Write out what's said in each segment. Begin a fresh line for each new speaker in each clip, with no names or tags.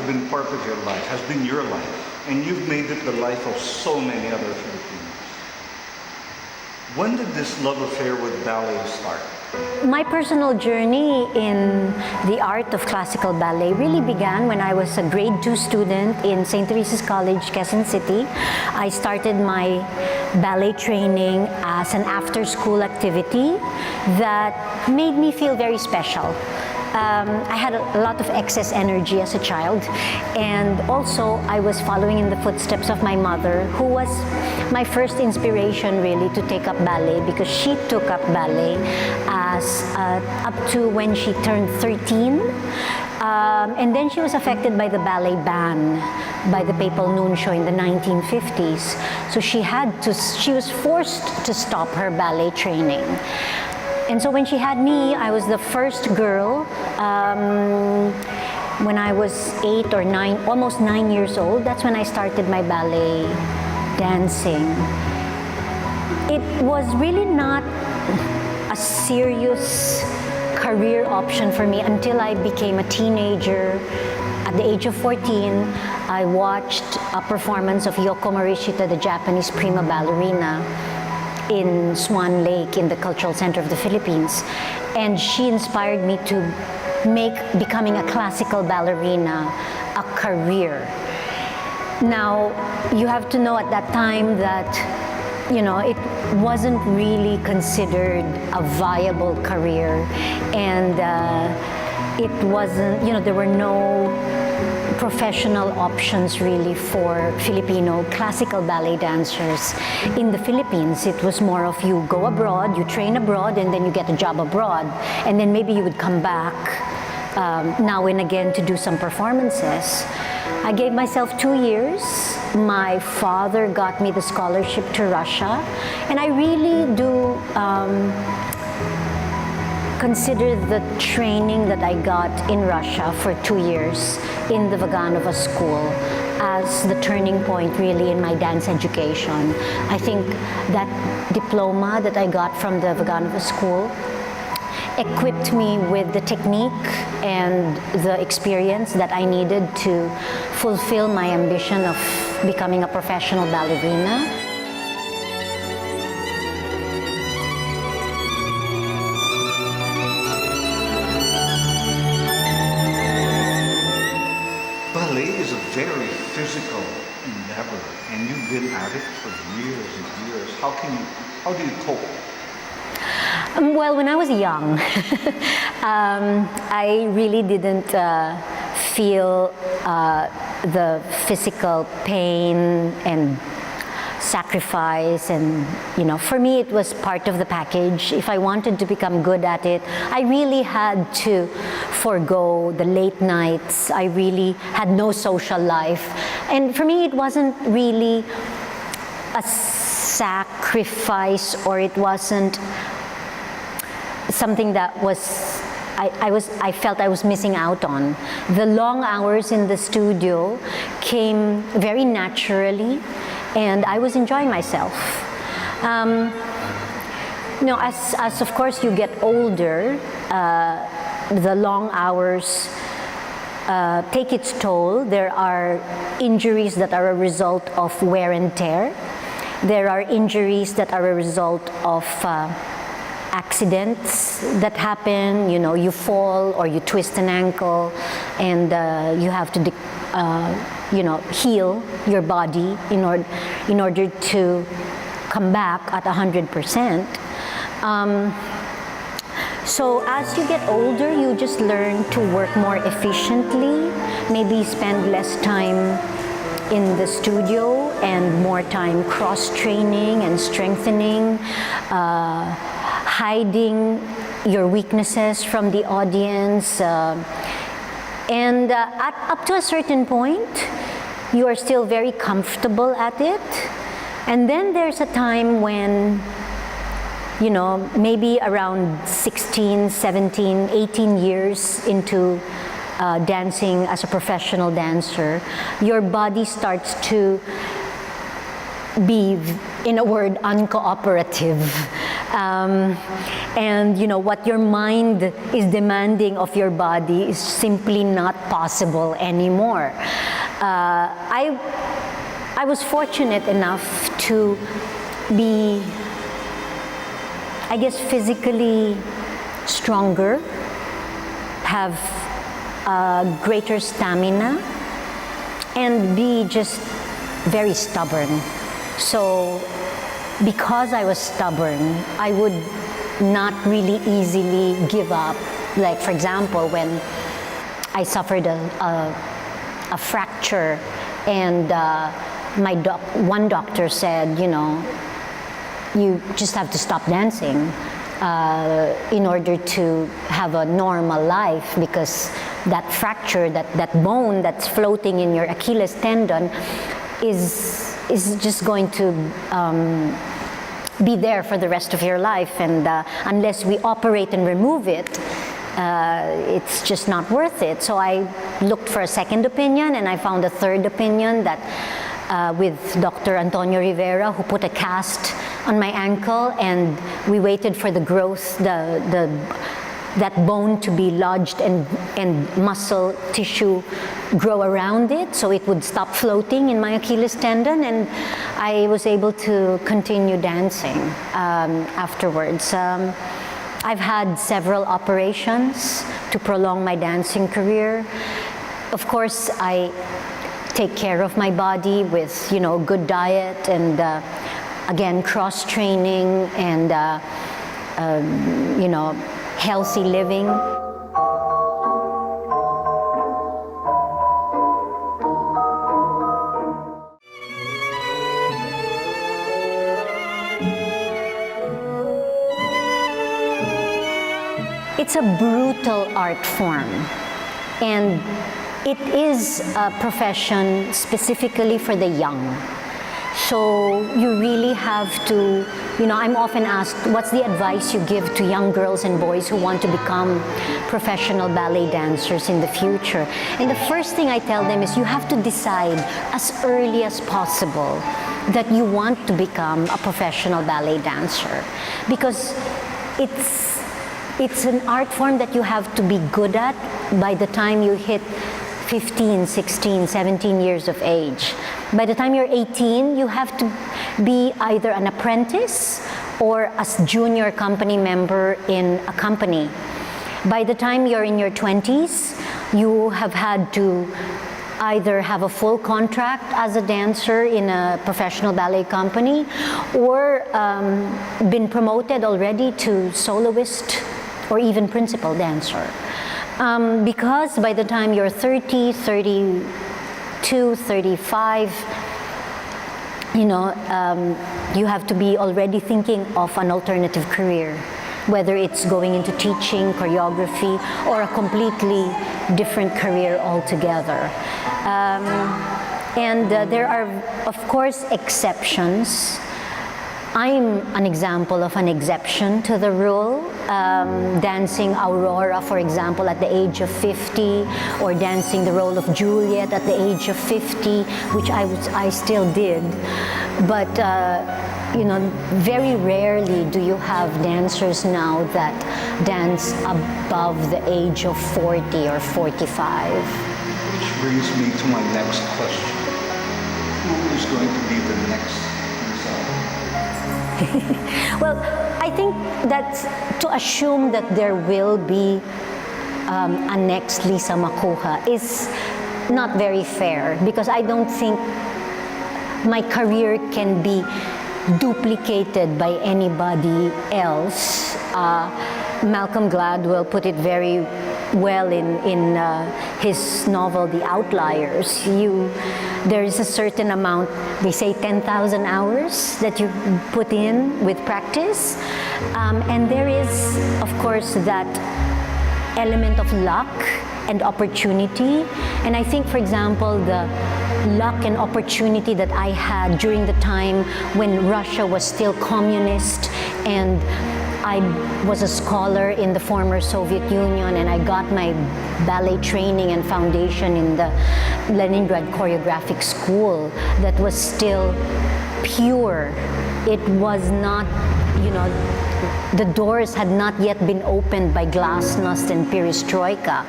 been part of your life, has been your life, and you've made it the life of so many other Filipinos. When did this love affair with ballet start?
My personal journey in the art of classical ballet really began when I was a grade 2 student in St. Teresa's College, Quezon City. I started my ballet training as an after-school activity that made me feel very special. I had a lot of excess energy as a child, and also I was following in the footsteps of my mother, who was my first inspiration really to take up ballet, because she took up ballet as up to when she turned 13. And then she was affected by the ballet ban by the papal nuncio in the 1950s. So she was forced to stop her ballet training. And so when she had me, I was the first girl. When I was 8 or 9, almost 9 years old, that's when I started my ballet dancing. It was really not a serious career option for me until I became a teenager. At the age of 14, I watched a performance of Yoko Morishita, the Japanese prima ballerina, in Swan Lake in the Cultural Center of the Philippines, and she inspired me to make becoming a classical ballerina a career. Now, you have to know at that time that, you know, it wasn't really considered a viable career, and it wasn't, you know, there were no professional options really for Filipino classical ballet dancers in the Philippines. It was more of you go abroad, you train abroad, and then you get a job abroad, and then maybe you would come back now and again to do some performances. I gave myself 2 years. My father got me the scholarship to Russia, and I really do consider the training that I got in Russia for 2 years in the Vaganova school as the turning point really in my dance education. I think that diploma that I got from the Vaganova school equipped me with the technique and the experience that I needed to fulfill my ambition of becoming a professional ballerina.
Ballet is a very physical endeavor, and you've been at it for years and years. How do you cope?
Well, when I was young, I really didn't feel the physical pain and sacrifice, and you know, for me it was part of the package. If I wanted to become good at it, I really had to forego the late nights. I really had no social life, and for me it wasn't really a sacrifice, or it wasn't something that I felt I was missing out on. The long hours in the studio came very naturally, and I was enjoying myself. You know, as of course you get older, the long hours take its toll. There are injuries that are a result of wear and tear. There are injuries that are a result of accidents that happen. You know, you fall or you twist an ankle, and you have to you know, heal your body in order to come back at 100%. So as you get older, you just learn to work more efficiently, maybe spend less time in the studio and more time cross-training and strengthening, hiding your weaknesses from the audience. And up to a certain point, you are still very comfortable at it. And then there's a time when, you know, maybe around 16, 17, 18 years into dancing as a professional dancer, your body starts to be, in a word, uncooperative. And you know what your mind is demanding of your body is simply not possible anymore. I was fortunate enough to be, I guess, physically stronger, have greater stamina, and be just very stubborn. So because I was stubborn, I would not really easily give up. Like, for example, when I suffered a fracture, and one doctor said, you know, you just have to stop dancing in order to have a normal life, because that fracture, that bone that's floating in your Achilles tendon is just going to be there for the rest of your life, and unless we operate and remove it, it's just not worth it. So I looked for a second opinion, and I found a third opinion that with Dr. Antonio Rivera, who put a cast on my ankle, and we waited for the growth, that bone to be lodged and muscle tissue grow around it, so it would stop floating in my Achilles tendon, and I was able to continue dancing afterwards. I've had several operations to prolong my dancing career. Of course, I take care of my body with, you know, good diet and again, cross-training and you know, healthy living. It's a brutal art form, and it is a profession specifically for the young. So you really have to, you know, I'm often asked, what's the advice you give to young girls and boys who want to become professional ballet dancers in the future? And the first thing I tell them is you have to decide as early as possible that you want to become a professional ballet dancer, because it's an art form that you have to be good at by the time you hit 15, 16, 17 years of age. By the time you're 18, you have to be either an apprentice or a junior company member in a company. By the time you're in your 20s, you have had to either have a full contract as a dancer in a professional ballet company, or been promoted already to soloist or even principal dancer. Because by the time you're 30, 32, 35, you know, you have to be already thinking of an alternative career, whether it's going into teaching, choreography, or a completely different career altogether. And there are, of course, exceptions. I'm an example of an exception to the rule, dancing Aurora, for example, at the age of 50, or dancing the role of Juliet at the age of 50, which I still did. But you know, very rarely do you have dancers now that dance above the age of 40 or 45.
Which brings me to my next question. Who is going to be the next
Well, I think that to assume that there will be a next Lisamacuja is not very fair, because I don't think my career can be duplicated by anybody else. Malcolm Gladwell put it very well in his novel, The Outliers. There is a certain amount, they say 10,000 hours that you put in with practice. And there is, of course, that element of luck and opportunity. And I think, for example, the luck and opportunity that I had during the time when Russia was still communist, and I was a scholar in the former Soviet Union, and I got my ballet training and foundation in the Leningrad Choreographic School that was still pure. It was not you know, the doors had not yet been opened by glasnost and perestroika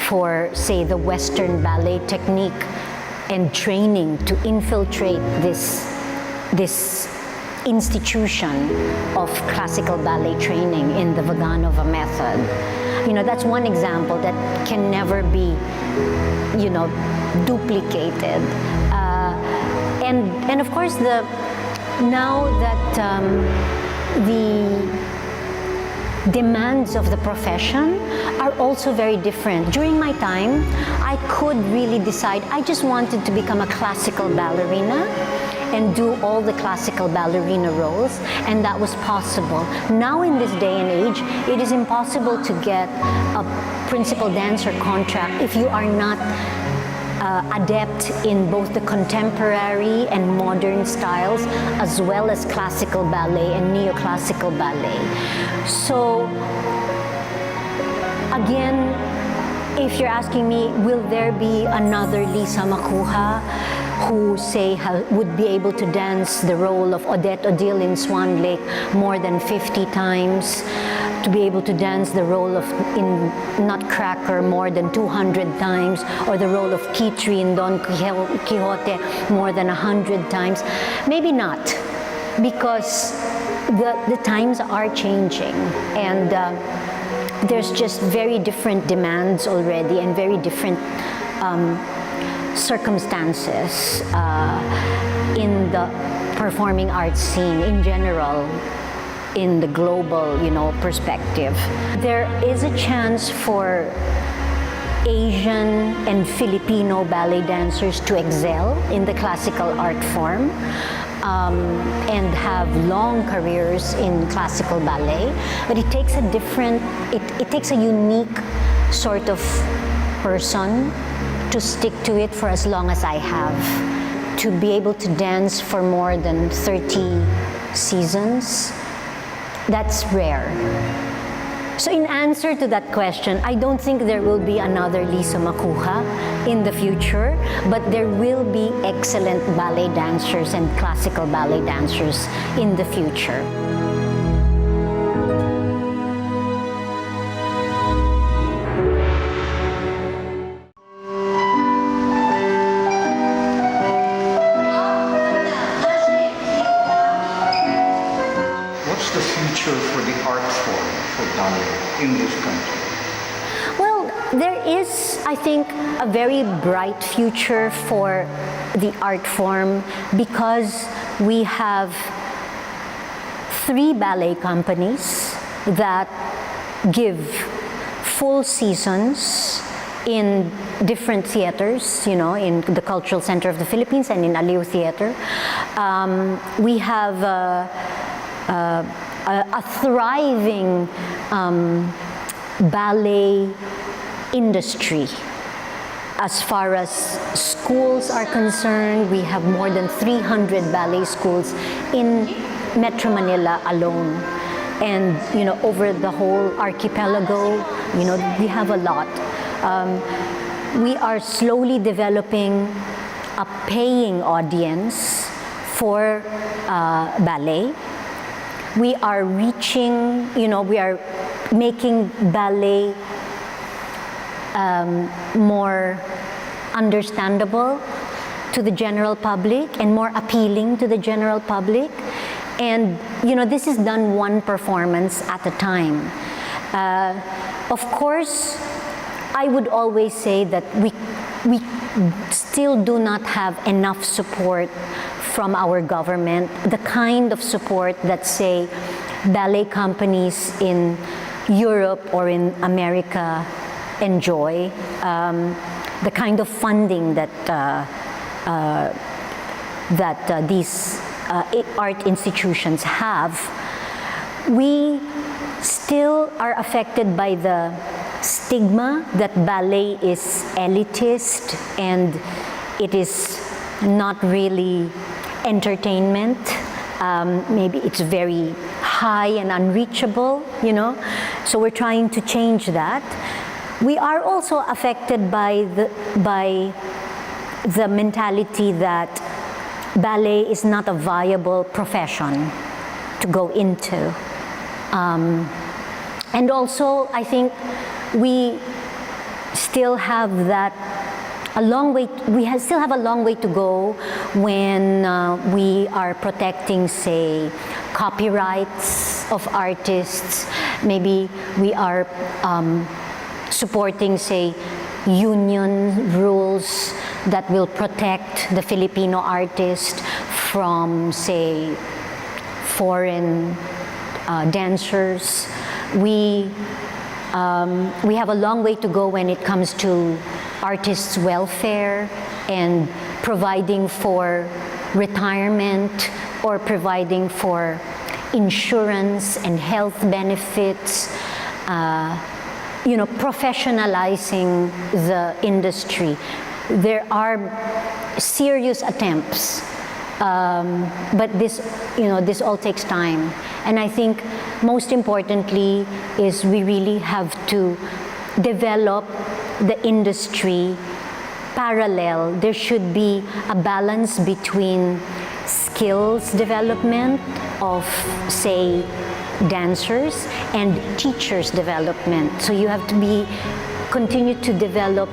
for, say, the Western ballet technique and training to infiltrate this institution of classical ballet training in the Vaganova method. You know, that's one example that can never be, you know, duplicated. And of course, now that the demands of the profession are also very different. During my time, I could really decide I just wanted to become a classical ballerina and do all the classical ballerina roles, and that was possible. Now in this day and age, it is impossible to get a principal dancer contract if you are not adept in both the contemporary and modern styles, as well as classical ballet and neoclassical ballet. So again, if you're asking me, will there be another Lisamacuja who, say, would be able to dance the role of Odette Odile in Swan Lake more than 50 times, to be able to dance the role of in Nutcracker more than 200 times, or the role of Kitri in Don Quixote more than 100 times? Maybe not, because the times are changing, and there's just very different demands already and very different circumstances in the performing arts scene in general, in the global, you know, perspective. There is a chance for Asian and Filipino ballet dancers to excel in the classical art form and have long careers in classical ballet, but it takes a different, it takes a unique sort of person to stick to it for as long as I have, to be able to dance for more than 30 seasons. That's rare. So in answer to that question, I don't think there will be another Lisamacuja in the future, but there will be excellent ballet dancers and classical ballet dancers in the future.
What's the future for the art form for ballet in this country?
Well, there is, I think, a very bright future for the art form because we have 3 ballet companies that give full seasons in different theaters, you know, in the Cultural Center of the Philippines and in Aliw Theater. We have a thriving ballet industry. As far as schools are concerned, we have more than 300 ballet schools in Metro Manila alone. And, you know, over the whole archipelago, you know, we have a lot. We are slowly developing a paying audience for ballet. We are reaching, you know, we are making ballet more understandable to the general public and more appealing to the general public. And, you know, this is done one performance at a time. Of course, I would always say that we still do not have enough support from our government, the kind of support that, say, ballet companies in Europe or in America enjoy, the kind of funding that these art institutions have. We still are affected by the stigma that ballet is elitist and it is not really entertainment. Maybe it's very high and unreachable, you know. So we're trying to change that. We are also affected by the mentality that ballet is not a viable profession. to go into. And also, I think we still have still have a long way to go when we are protecting, say, copyrights of artists. Maybe we are supporting, say, union rules that will protect the Filipino artist from, say, foreign dancers. We have a long way to go when it comes to artists' welfare and providing for retirement or providing for insurance and health benefits, professionalizing the industry. There are serious attempts, but this all takes time. And I think most importantly is we really have to develop the industry parallel. There should be a balance between skills development of, say, dancers and teachers development. So you have to continue to develop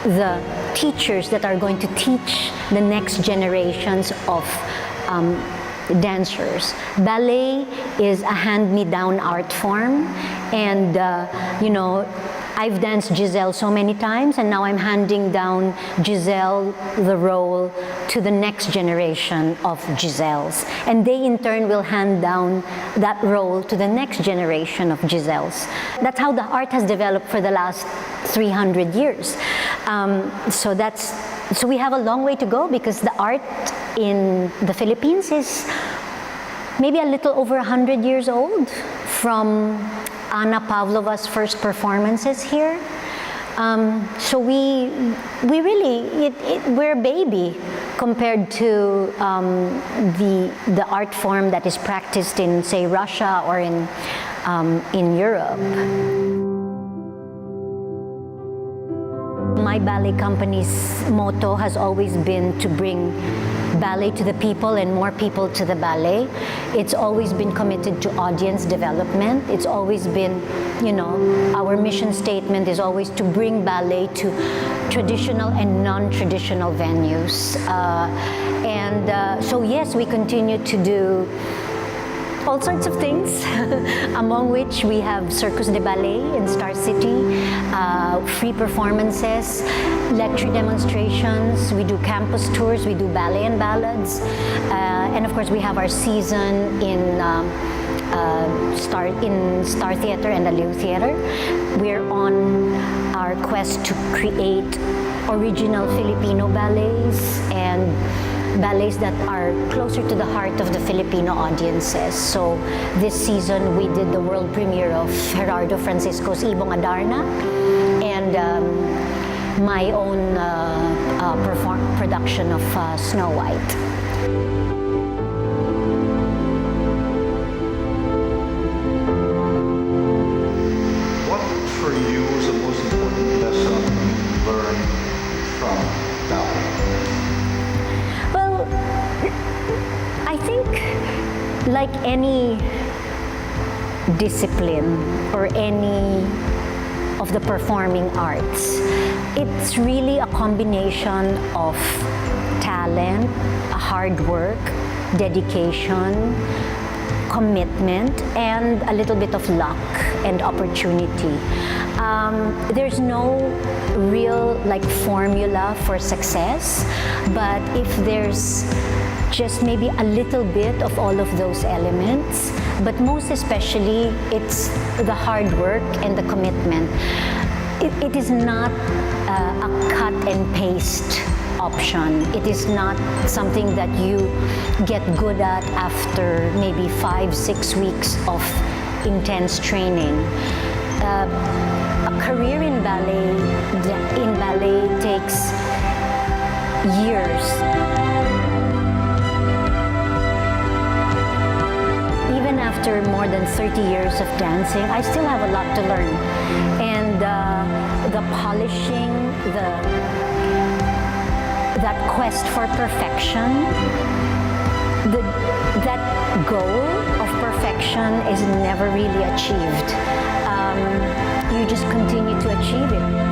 the teachers that are going to teach the next generations of dancers. Ballet is a hand-me-down art form, and I've danced Giselle so many times, and now I'm handing down Giselle the role to the next generation of Giselles. And they in turn will hand down that role to the next generation of Giselles. That's how the art has developed for the last 300 years. So we have a long way to go because the art in the Philippines is maybe a little over 100 years old from Anna Pavlova's first performances here. So we're a baby compared to the art form that is practiced in, say, Russia or in Europe. My ballet company's motto has always been to bring ballet to the people and more people to the ballet. It's always been committed to audience development. It's always been, our mission statement is always to bring ballet to traditional and non-traditional venues. So yes, we continue to do all sorts of things, among which we have Circus de Ballet in Star City, free performances, lecture demonstrations, we do campus tours, we do ballet and ballads, and of course we have our season in Star Theater and Aliw Theater. We're on our quest to create original Filipino ballets and ballets that are closer to the heart of the Filipino audiences. So this season we did the world premiere of Gerardo Francisco's Ibong Adarna and my own production of Snow White.
What for you is the most important lesson you learned from ballet?
Well, I think like any discipline or any of the performing arts, it's really a combination of talent, hard work, dedication, commitment, and a little bit of luck and opportunity. There's no real formula for success, but if there's just maybe a little bit of all of those elements, but most especially it's the hard work and the commitment. It is not a cut and paste option. It is not something that you get good at after maybe 5-6 weeks of intense training. A career in ballet takes years. Even after more than 30 years of dancing, I still have a lot to learn. And the polishing, that quest for perfection, that goal of perfection is never really achieved. You just continue to achieve it.